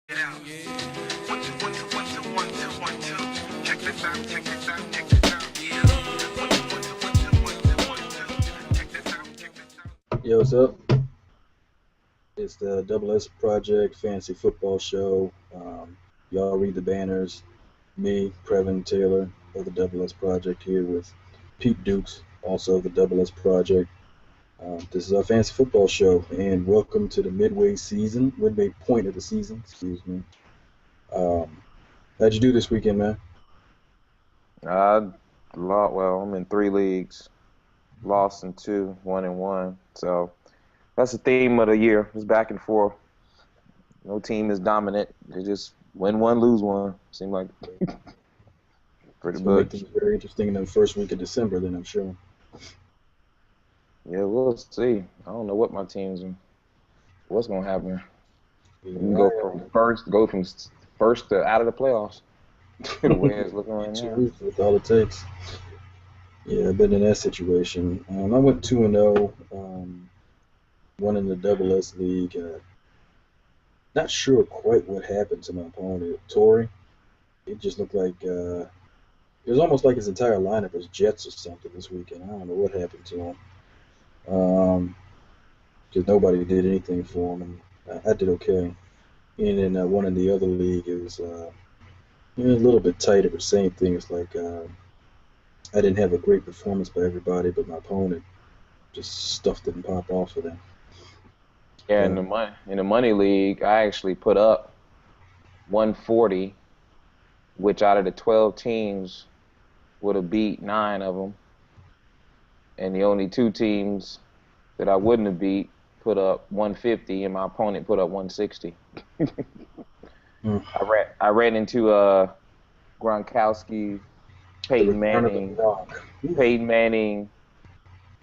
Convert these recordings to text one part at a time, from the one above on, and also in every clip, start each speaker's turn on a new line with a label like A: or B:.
A: It out. 1 2 1 2 1 2 1 2 1 2. Check this out. Check this out. Check this out. Yeah. 1 2 1 2 1 2 1 2 1 2. Check this out. Check this out.
B: Yo, what's up? It's the Double S Project Fantasy Football Show. Y'all read the banners. Me, Previn Taylor of the Double S Project here with Pete Dukes, also of the Double S Project. This is our fantasy football show, and welcome to the midway point of the season. Excuse me. How'd you do this weekend, man?
C: Well, I'm in 3 leagues, lost in 2, 1-1. So that's the theme of the year. It's back and forth. No team is dominant. They just win one, lose one. Seem like pretty
B: It's gonna make
C: much.
B: things very interesting in the first week of December, then I'm sure.
C: Yeah, we'll see. I don't know what my team's in. What's gonna happen?
B: Yeah,
C: We can go from first to out of the playoffs. The way it's looking right now.
B: With all it takes. Yeah, I've been in that situation. I went 2-0, won in the Double S League. Not sure quite what happened to my opponent, Tory. It just looked like it was almost like his entire lineup was Jets or something this weekend. I don't know what happened to him. Because nobody did anything for him, and I did okay. And then one in the other league, it was a little bit tighter, but same thing. It's like I didn't have a great performance by everybody, but my opponent just stuff didn't pop off for them.
C: Yeah, in the money league, I actually put up 140, which out of the 12 teams would have beat 9 of them, and the only 2 teams that I wouldn't have beat put up 150, and my opponent put up 160. I ran into Gronkowski, Peyton Manning,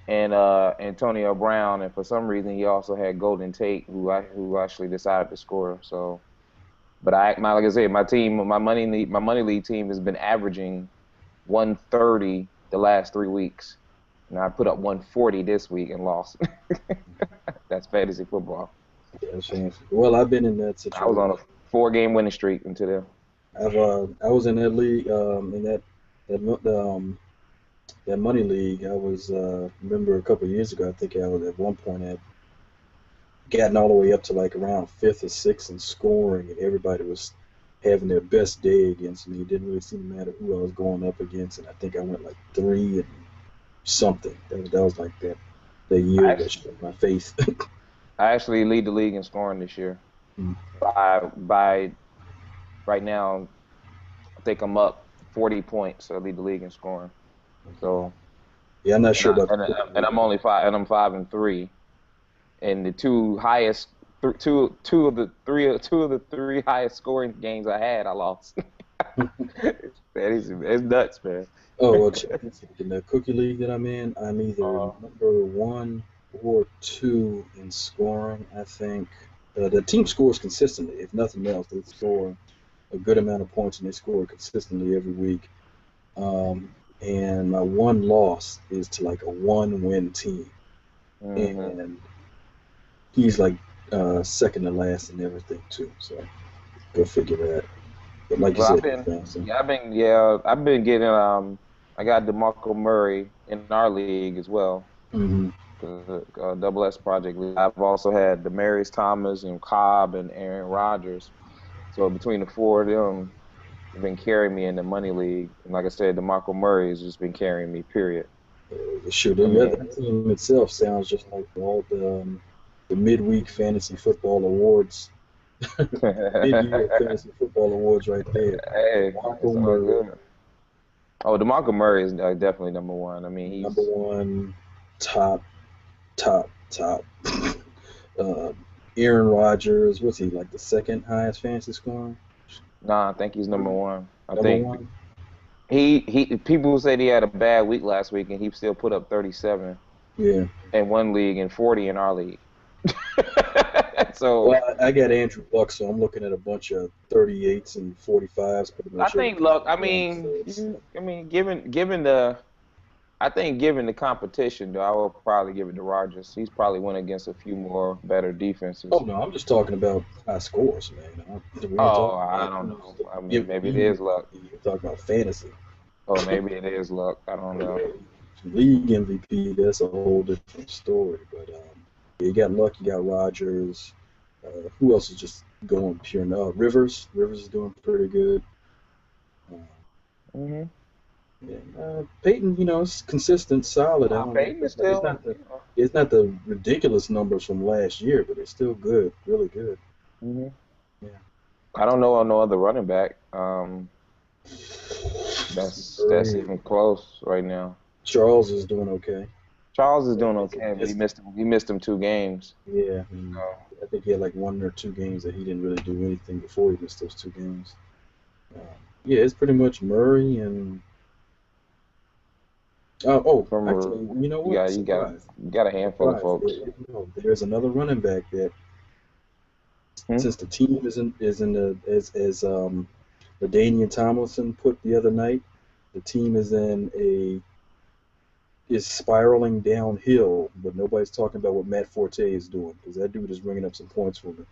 C: and Antonio Brown, and for some reason he also had Golden Tate, who actually decided to score. So, but like I said, my money league team has been averaging 130 the last 3 weeks, and I put up 140 this week and lost. That's fantasy football.
B: Yeah, well, I've been in that situation.
C: I was on a 4-game winning streak until then.
B: I was in that league, that money league. I was remember a couple of years ago. I think I was at one point had gotten all the way up to like around 5th or 6th in scoring, and everybody was having their best day against me. It didn't really seem to matter who I was going up against, and I think I went like 3 and something. That was like the year that showed my face.
C: I actually lead the league in scoring this year.
B: Mm.
C: By right now, I think I'm up 40 points. So I lead the league in scoring. So
B: yeah, I'm not sure about.
C: And I'm only 5, and I'm 5-3. And the two of the 3 highest scoring games I had, I lost. It's nuts, man.
B: Oh, well, in the cookie league that I'm in, I'm either number 1 or 2 in scoring. I think the team scores consistently. If nothing else, they score a good amount of points, and they score consistently every week. And my one loss is to like a 1-win team, and he's like second to last and everything too. So go figure that. But like you said,
C: I've been getting I got DeMarco Murray in our league as well.
B: Mm-hmm.
C: The Double S Project League. I've also had Demaryius Thomas and Cobb and Aaron Rodgers. So between the 4 of them, they've been carrying me in the money league. And like I said, DeMarco Murray has just been carrying me, period.
B: Sure, that team itself sounds just like all the midweek fantasy football awards. Mid-year fantasy football awards right there.
C: Hey, DeMarco Murray. Oh, DeMarco Murray is definitely number 1. I mean, he's
B: number 1, top. Aaron Rodgers, what's he, like the 2nd highest fantasy scorer?
C: Nah, I think he's number 1.
B: Number 1?
C: He people said he had a bad week last week, and he still put up 37.
B: Yeah.
C: In one league and 40 in our league. So
B: well, I got Andrew Luck, so I'm looking at a bunch of 38s and 45s. Pretty much
C: I think Luck. I mean, given the I think given the competition, though, I will probably give it to Rodgers. He's probably went against a few more better defenses.
B: Oh no, I'm just talking about high scores, man. We ain't
C: Oh,
B: talking
C: I
B: about
C: don't know. I mean, maybe it
B: MVP.
C: is luck.
B: You're talking about fantasy.
C: Oh, maybe it is luck. I don't know.
B: League MVP, that's a whole different story. But yeah, you got luck, you got Rodgers. Who else is just going pure now? Rivers. Rivers is doing pretty good. Uh,
C: Hmm.
B: Peyton, it's consistent, solid. I don't.
C: Peyton is
B: It's
C: still.
B: not the. It's not the ridiculous numbers from last year, but it's still good, really good.
C: Hmm.
B: Yeah.
C: I don't know no other running back. That's even close right now.
B: Charles is doing okay.
C: Charles is doing okay, but he missed him 2 games.
B: Yeah,
C: So,
B: I think he had like 1 or 2 games that he didn't really do anything before he missed those 2 games. Uh, yeah, it's pretty much Murray and
C: from
B: actually, you know
C: you
B: what?
C: got you got
B: Surprise,
C: you got a handful of
B: surprise.
C: folks.
B: There's another running back that
C: Hmm?
B: since the team is in the as LaDainian Tomlinson put the other night, the team is spiraling downhill, but nobody's talking about what Matt Forte is doing because that dude is bringing up some points for me.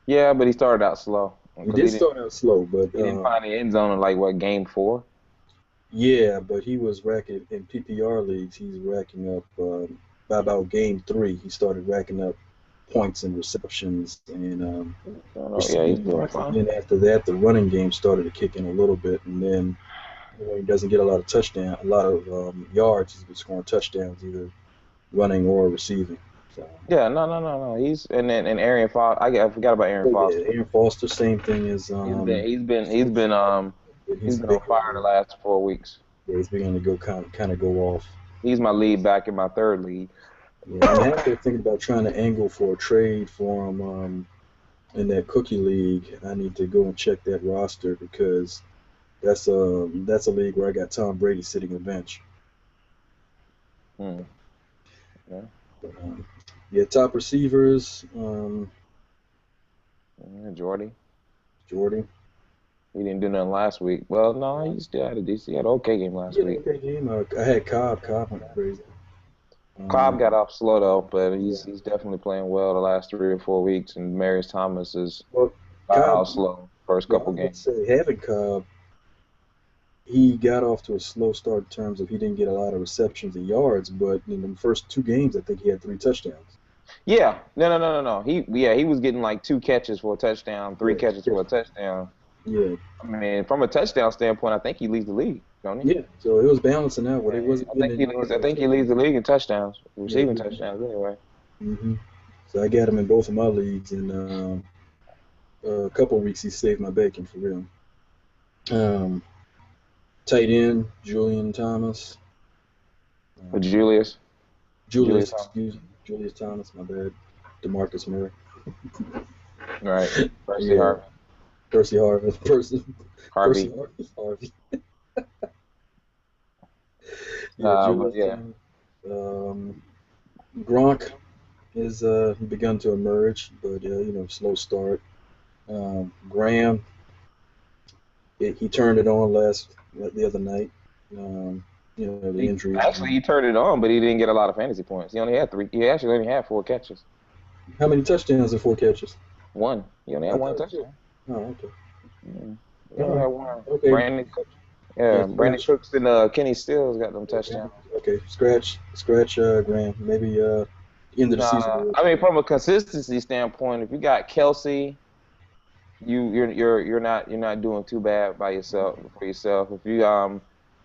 C: Yeah, but he started out slow
B: He
C: because
B: did start out slow, but
C: he didn't find the end zone in like what game 4.
B: yeah, but he was racking in PPR leagues. He's racking up by about game 3. He started racking up points and receptions and
C: Yeah, he's
B: receiving
C: doing
B: yards. And
C: fine.
B: then after that, the running game started to kick in a little bit, and then he doesn't get a lot of yards. He's been scoring touchdowns either running or receiving. So,
C: Yeah, no. He's and Arian Foster. I forgot about Arian
B: but yeah,
C: Foster.
B: Aaron Foster, same thing as
C: He's
B: he's
C: been on
B: big.
C: fire the last 4 weeks.
B: Yeah, he's beginning to go kind of go off.
C: He's my lead back in my third league.
B: Yeah, I'm actually thinking about trying to angle for a trade for him in that cookie league. I need to go and check that roster because that's a league where I got Tom Brady sitting on the bench.
C: Hmm. Yeah.
B: But, yeah, top receivers,
C: Jordy.
B: Jordy.
C: He didn't do nothing last week. Well, no, he still had a decent. He had an okay game last
B: Yeah,
C: week.
B: okay game. I had Cobb. Cobb went crazy.
C: Cobb got off slow though, but
B: Yeah.
C: he's definitely playing well the last 3 or 4 weeks. And Marius Thomas is
B: Well,
C: out
B: Cobb.
C: slow first
B: Well, I
C: couple
B: would
C: games.
B: say having Cobb, he got off to a slow start in terms of he didn't get a lot of receptions and yards, but in the first 2 games, I think he had 3 touchdowns.
C: Yeah, no. He was getting like 2 catches for a touchdown, three
B: Yeah,
C: catches
B: yeah,
C: for a touchdown.
B: yeah,
C: I mean, from a touchdown standpoint, I think he leads the league, don't he?
B: yeah. So it was balancing out. What he wasn't
C: I
B: getting
C: think he
B: in
C: leads.
B: yards.
C: I think he leads the league in touchdowns,
B: Yeah,
C: receiving touchdowns anyway.
B: hmm So I got him in both of my leagues, and a couple of weeks he saved my bacon for real. Um, tight end Julian Thomas.
C: With
B: Um,
C: Julius
B: Julius,
C: Thomas.
B: excuse me, Julius Thomas. My bad. DeMarcus Murray.
C: Right. Percy
B: Yeah.
C: Harvey.
B: Percy Harvey. Percy
C: Harvey.
B: Harvey.
C: But
B: Julius
C: yeah.
B: Thomas. Gronk has begun to emerge, but slow start. Graham, he turned it on the other night. The injury.
C: Actually, he turned it on, but he didn't get a lot of fantasy points. He only had 3. He actually only had 4 catches.
B: How many touchdowns and 4 catches?
C: 1. He only had 1 touchdown.
B: Oh, okay.
C: He only had 1.
B: Okay.
C: Brandon Cooks. Yeah, Brandon Cooks and Kenny Stills got them touchdowns.
B: Okay, scratch, Graham. Maybe end of the season.
C: I mean, from a consistency standpoint, if you got Kelsey, you're not doing too bad for yourself. If you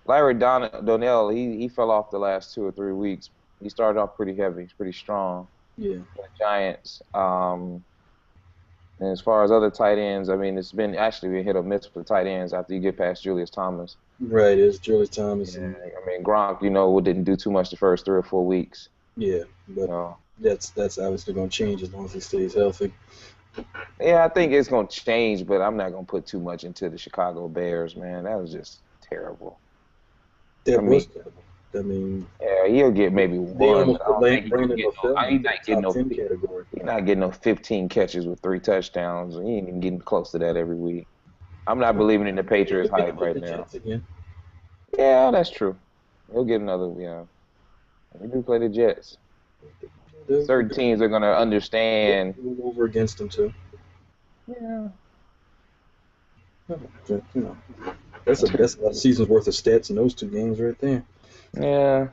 C: Larry Donnell, he fell off the last 2 or 3 weeks. He started off pretty heavy. He's pretty strong.
B: Yeah.
C: For the Giants. And as far as other tight ends, I mean, it's been hit or miss for the tight ends after you get past Julius Thomas.
B: Right, it's Julius Thomas.
C: Yeah, I mean, Gronk, didn't do too much the first 3 or 4 weeks.
B: Yeah, but that's obviously going to change as long as he stays healthy.
C: Yeah, I think it's going to change, but I'm not going to put too much into the Chicago Bears, man. That was just terrible.
B: That was terrible. I mean,
C: yeah, he'll get maybe
B: they
C: 1.
B: almost put
C: He's
B: Brandon LaFell in the top 10
C: category.
B: category.
C: He's not getting no 15 catches with 3 touchdowns. He ain't even getting close to that every week. I'm not believing in the Patriots hype right now.
B: Again.
C: Yeah, that's true. He'll get another. Yeah, we do play the Jets.
B: They'll
C: Certain teams are gonna understand.
B: go over against them too.
C: Yeah.
B: You know, that's a season's worth of stats in those two games right there.
C: Yeah.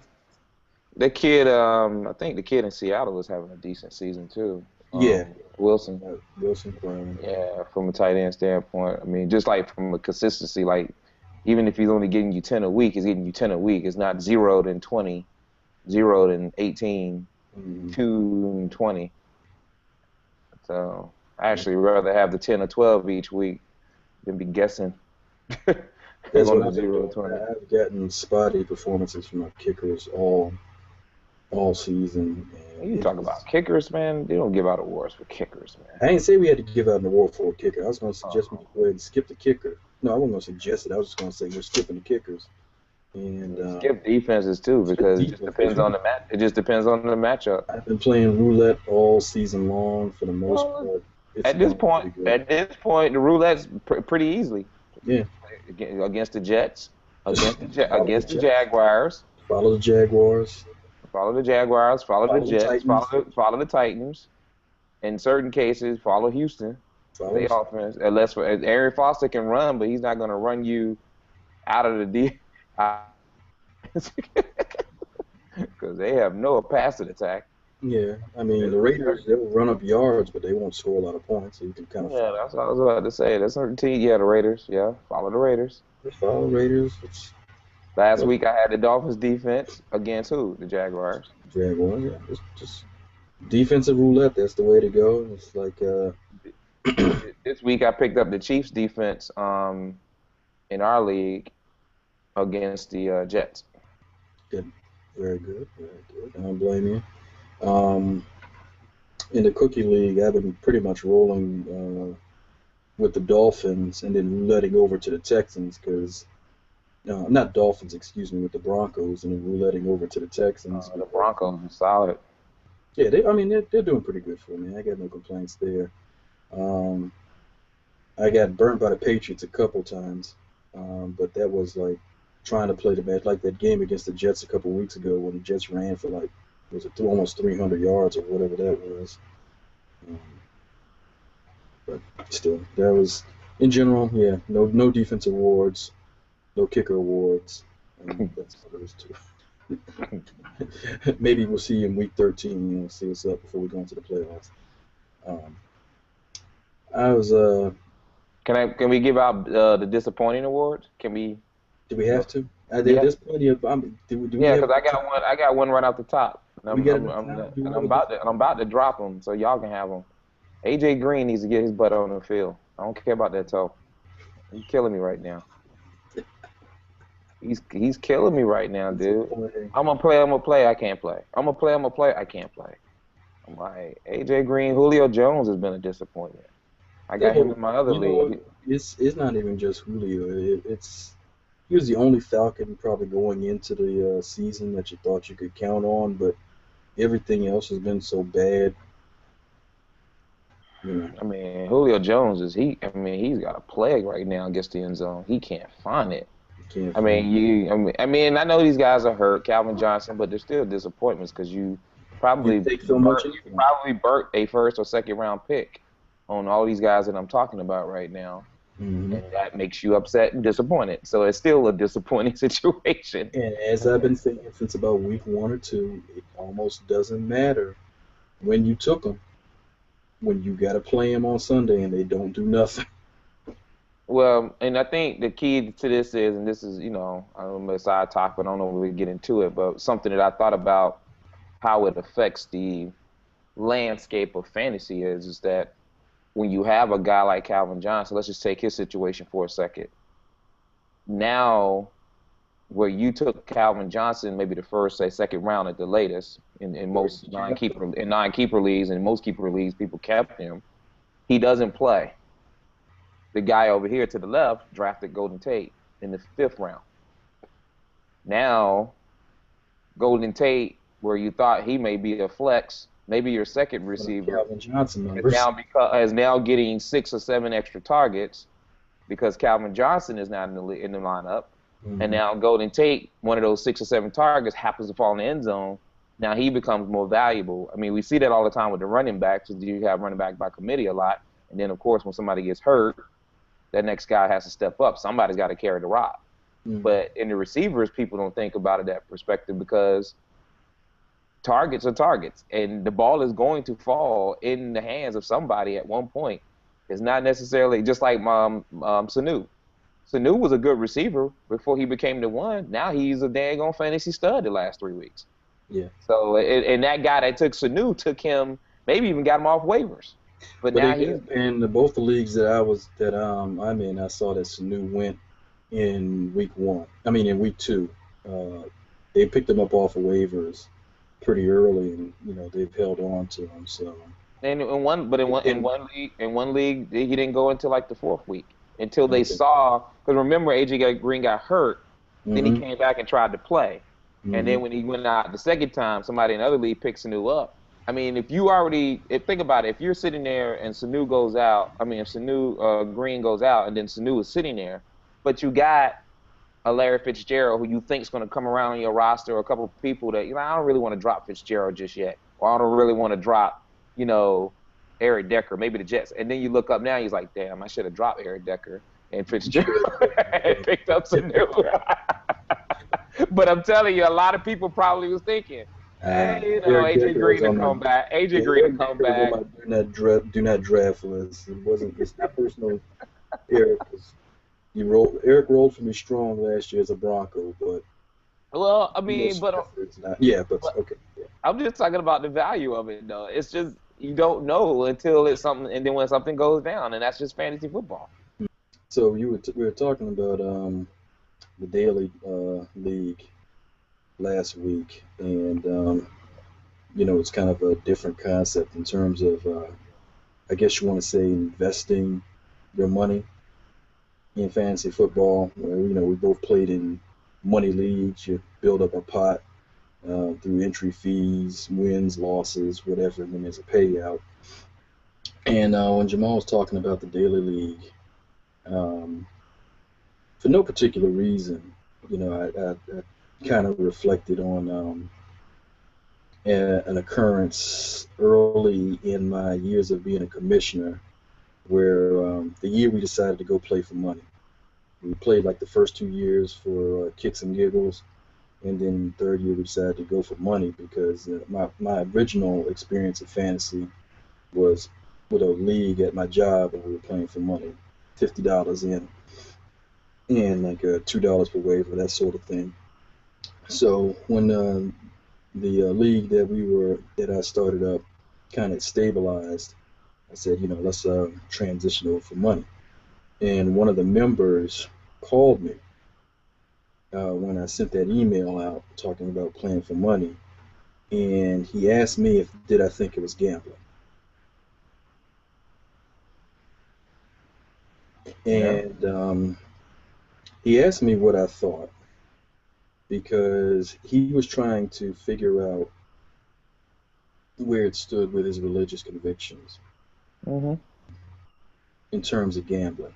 C: The kid, I think the kid in Seattle is having a decent season too.
B: Yeah,
C: Wilson.
B: Wilson Brown.
C: Yeah, from a tight end standpoint. I mean, just like from a consistency, like even if he's only getting you 10 a week, he's getting you 10 a week. It's not 0 and 20, 0 and 18, 2 and 20. So I actually rather have the 10 or 12 each week than be guessing.
B: That's what
C: on the 0 or 20.
B: I've gotten spotty performances from my kickers all season.
C: You talk about kickers, man. They don't give out awards for kickers, man.
B: I didn't say we had to give out an award for a kicker. I was going to suggest we go ahead and skip the kicker. No, I wasn't going to suggest it. I was just going to say we're skipping the kickers. And
C: skip defenses too, because it just depends on the match. It just depends on the matchup.
B: I've been playing roulette all season long for the most part.
C: At this point, the roulette's pretty easily.
B: Yeah.
C: Against the Jets, against the Jaguars.
B: Follow the Jaguars.
C: Follow the Jaguars. Follow the Jets.
B: Follow
C: the Titans. In certain cases, follow Houston. The offense, unless Aaron Foster can run, but he's not going to run you out of the because they have no passing attack.
B: Yeah, I mean the Raiders, they'll run up yards, but they won't score a lot of points. So you can kind of
C: that's what I was about to say. That's certain team. Yeah, the Raiders. Yeah, follow the Raiders.
B: Follow Raiders.
C: Last week I had the Dolphins defense against who? The Jaguars.
B: Jaguars. Yeah, it's just defensive roulette. That's the way to go. It's like
C: this week I picked up the Chiefs defense in our league against the Jets.
B: Good. Very good. Very good. I don't blame you. In the Cookie League, I've been pretty much rolling with the Dolphins and then rouletting over to the Texans because not Dolphins, excuse me, with the Broncos and then rouletting over to the Texans.
C: The Broncos are solid.
B: Yeah, they're doing pretty good for me. I got no complaints there. I got burnt by the Patriots a couple times, but that was like trying to play the match, like that game against the Jets a couple weeks ago when the Jets ran for like almost 300 yards or whatever that was. But still, that was in general, yeah. No defense awards, no kicker awards. That's what those two. Maybe we'll see you in week 13. We'll see what's up before we go into the playoffs.
C: Can we give out the disappointing awards? Can we?
B: Do we have to? There's plenty of.
C: Because I got one right off the top. I'm about to drop them, so y'all can have them. AJ Green needs to get his butt on the field. I don't care about that toe. He's killing me right now. He's killing me right now, dude. I'm gonna play. I can't play. I'm gonna play. I can't play. I'm like AJ Green, Julio Jones has been a disappointment. I got him in my other league.
B: It's not even just Julio. He was the only Falcon probably going into the season that you thought you could count on, but everything else has been so bad.
C: I mean, Julio Jones he's got a plague right now against the end zone. He can't find it. I mean, I know these guys are hurt, Calvin Johnson, but they're still disappointments because you probably burnt a first or second round pick on all these guys that I'm talking about right now. Mm-hmm. And that makes you upset and disappointed. So it's still a disappointing situation.
B: And as I've been saying since about week 1 or 2, it almost doesn't matter when you took them, when you got to play them on Sunday and they don't do nothing.
C: Well, and I think the key to this is, and this is, I don't know, a side talk, but I don't know if we get into it, but something that I thought about how it affects the landscape of fantasy is that when you have a guy like Calvin Johnson, let's just take his situation for a second. Now, where you took Calvin Johnson, maybe the first, say, second round at the latest, in most non-keeper leagues, and in most keeper leagues, people kept him. He doesn't play. The guy over here to the left drafted Golden Tate in the 5th round. Now, Golden Tate, where you thought he may be a flex, maybe your second receiver,
B: Calvin Johnson
C: is now getting 6 or 7 extra targets because Calvin Johnson is not in the lineup. And now Golden Tate, one of those 6 or 7 targets, happens to fall in the end zone. Now he becomes more valuable. I mean, we see that all the time with the running backs. You have running back by committee a lot. And then, of course, when somebody gets hurt, that next guy has to step up. Somebody's got to carry the rock. But in the receivers, people don't think about it that perspective because targets are targets. And the ball is going to fall in the hands of somebody at one point. It's not necessarily just like Sanu. Sanu was a good receiver before he became the one. Now he's a dang on fantasy stud the last 3 weeks.
B: Yeah.
C: So, and that guy that took Sanu took him, maybe even got him off waivers. But now he's
B: in both the leagues that I'm in, I saw that Sanu went in week 1. I mean, in week 2, they picked him up off of waivers pretty early, and they've held on to him. So.
C: And in one league, he didn't go until like the 4th week until they saw. Because remember, AJ Green got hurt, then he came back and tried to play, and then when he went out the second time, somebody in another league picked Sanu up. I mean, think about it, if you're sitting there and Sanu goes out, if Sanu Green goes out and then Sanu is sitting there, but you got a Larry Fitzgerald who you think is going to come around on your roster, or a couple of people that, I don't really want to drop Fitzgerald just yet, or I don't really want to drop, Eric Decker, maybe the Jets. And then you look up now, he's like, damn, I should have dropped Eric Decker and Fitzgerald and picked up Sanu. But I'm telling you, a lot of people probably was thinking, hey, AJ Green will come back. AJ Green will come back.
B: Do not draft list. It's not personal. Eric rolled for me strong last year as a Bronco, but.
C: Well, I mean, but
B: it's not. Yeah, but okay. Yeah.
C: I'm just talking about the value of it, though. It's just you don't know until it's something, and then when something goes down, and that's just fantasy football.
B: So we were talking about the daily league last week, and it's kind of a different concept in terms of I guess you want to say investing your money in fantasy football. We both played in money leagues. You build up a pot through entry fees, wins, losses, whatever, and then there's a payout. And when Jamal was talking about the daily league, for no particular reason, I kind of reflected on an occurrence early in my years of being a commissioner, where the year we decided to go play for money. We played like the first 2 years for kicks and giggles, and then the 3rd year we decided to go for money because my original experience of fantasy was with a league at my job, and we were playing for money, $50 in, and like $2 per waiver, that sort of thing. So when the league that I started up kind of stabilized, I said, let's transition over for money. And one of the members called me when I sent that email out talking about playing for money, and he asked me did I think it was gambling. And he asked me what I thought, because he was trying to figure out where it stood with his religious convictions in terms of gambling.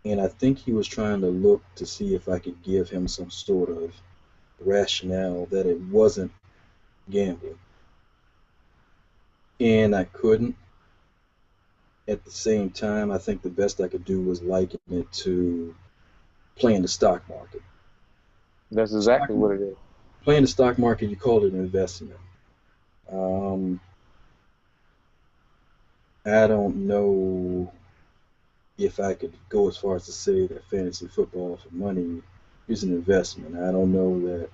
B: And I think he was trying to look to see if I could give him some sort of rationale that it wasn't gambling. And I couldn't. At the same time, I think the best I could do was liken it to playing the stock market.
C: That's exactly what it is.
B: Playing the stock market, you call it an investment. I don't know if I could go as far as to say that fantasy football for money is an investment. I don't know that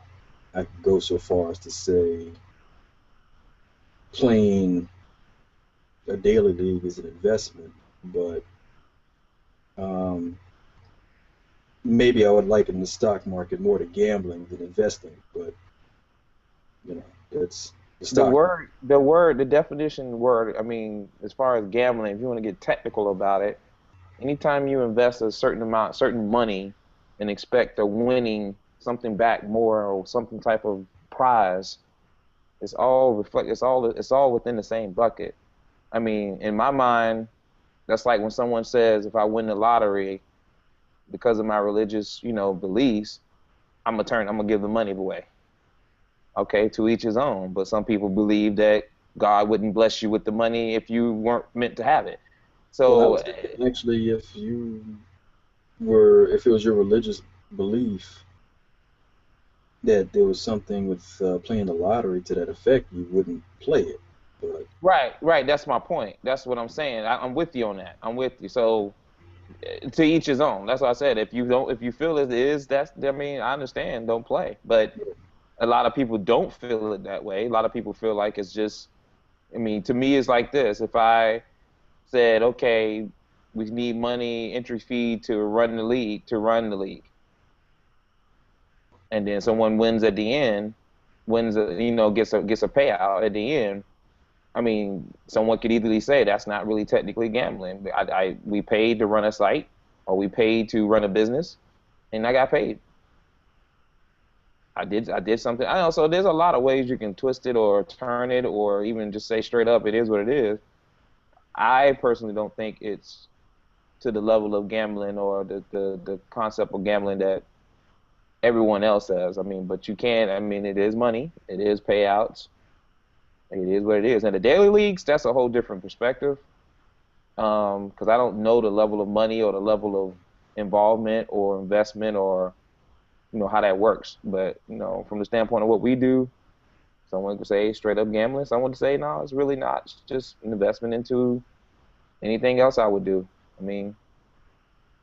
B: I could go so far as to say playing a daily league is an investment, but maybe I would liken the stock market more to gambling than investing. But it's the stock.
C: The definition word. I mean, as far as gambling, if you want to get technical about it, anytime you invest a certain money, and expect a winning something back more or something type of prize, it's all within the same bucket. I mean, in my mind, that's like when someone says, if I win the lottery because of my religious, beliefs, I'm gonna give the money away. Okay, to each his own. But some people believe that God wouldn't bless you with the money if you weren't meant to have it.
B: Well, I
C: So
B: was thinking actually, if it was your religious belief that there was something with playing the lottery to that effect, you wouldn't play it. But
C: right. That's my point. That's what I'm saying. I'm with you on that. I'm with you. So to each his own. That's what I said. If you feel it is, I mean, I understand. Don't play. But a lot of people don't feel it that way. A lot of people feel like it's just. I mean, to me, it's like this. If I said, okay, we need money, entry fee to run the league, and then someone wins at the end, gets a payout at the end. I mean, someone could easily say that's not really technically gambling. We paid to run a site, or we paid to run a business, and I got paid. I did something. I know. So there's a lot of ways you can twist it or turn it, or even just say straight up, it is what it is. I personally don't think it's to the level of gambling or the concept of gambling that everyone else has. I mean, but you can't. I mean, it is money. It is payouts. It is what it is. And the daily leagues, that's a whole different perspective. Because I don't know the level of money or the level of involvement or investment or how that works. But from the standpoint of what we do, someone could say straight up gambling. Someone would say no, it's really not. It's just an investment into anything else I would do. I mean,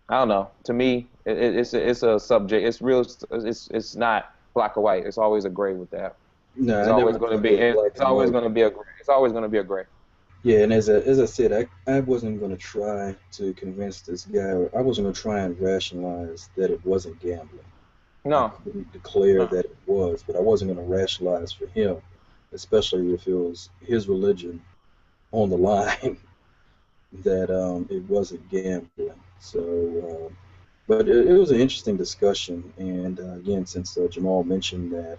C: I don't know. To me, it's a subject. It's real. It's not black or white. It's always a gray with that.
B: no,
C: It's
B: I never
C: always going to
B: thought
C: be.
B: of it black
C: It's
B: and
C: always
B: white.
C: going to be a gray. It's always going to be a gray.
B: Yeah, and as I said, I wasn't going to try to convince this guy, or I wasn't going to try and rationalize that it wasn't gambling. I
C: No,
B: couldn't declare
C: no.
B: that it was, but I wasn't going to rationalize for him, especially if it was his religion on the line, that it wasn't gambling. So, but it was an interesting discussion, and again, since Jamal mentioned that,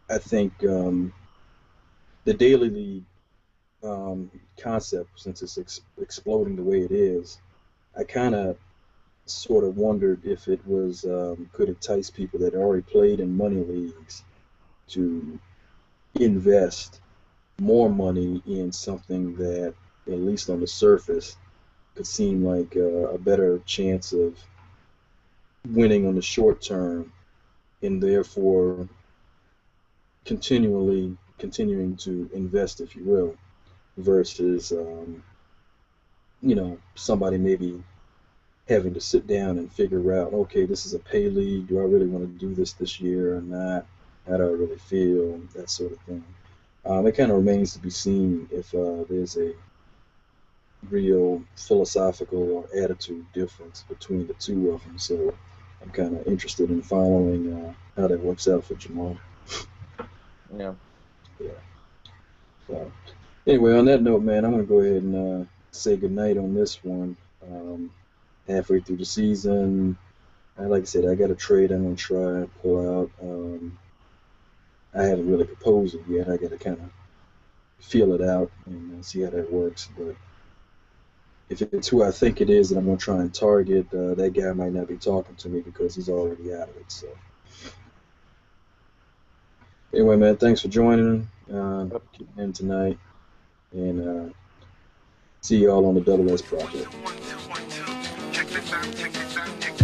B: I think the daily league concept, since it's exploding the way it is, I kind of sort of wondered if it was could entice people that already played in money leagues to invest more money in something that, at least on the surface, could seem like a better chance of winning on the short term, and therefore continuing to invest, if you will, versus somebody maybe having to sit down and figure out, okay, this is a pay league. Do I really want to do this year or not? How do I really feel? That sort of thing. It kind of remains to be seen if there's a real philosophical or attitude difference between the two of them. So I'm kind of interested in following how that works out for Jamal.
C: Yeah.
B: Yeah. So anyway, on that note, man, I'm gonna go ahead and say goodnight on this one. Halfway through the season, like I said, I got a trade I'm gonna try and pull out. I haven't really proposed it yet. I got to kind of feel it out and see how that works. But if it's who I think it is that I'm gonna try and target, that guy might not be talking to me because he's already out of it. So anyway, man, thanks for joining in tonight, and see y'all on the Double S project.
A: Check this out, check this out, check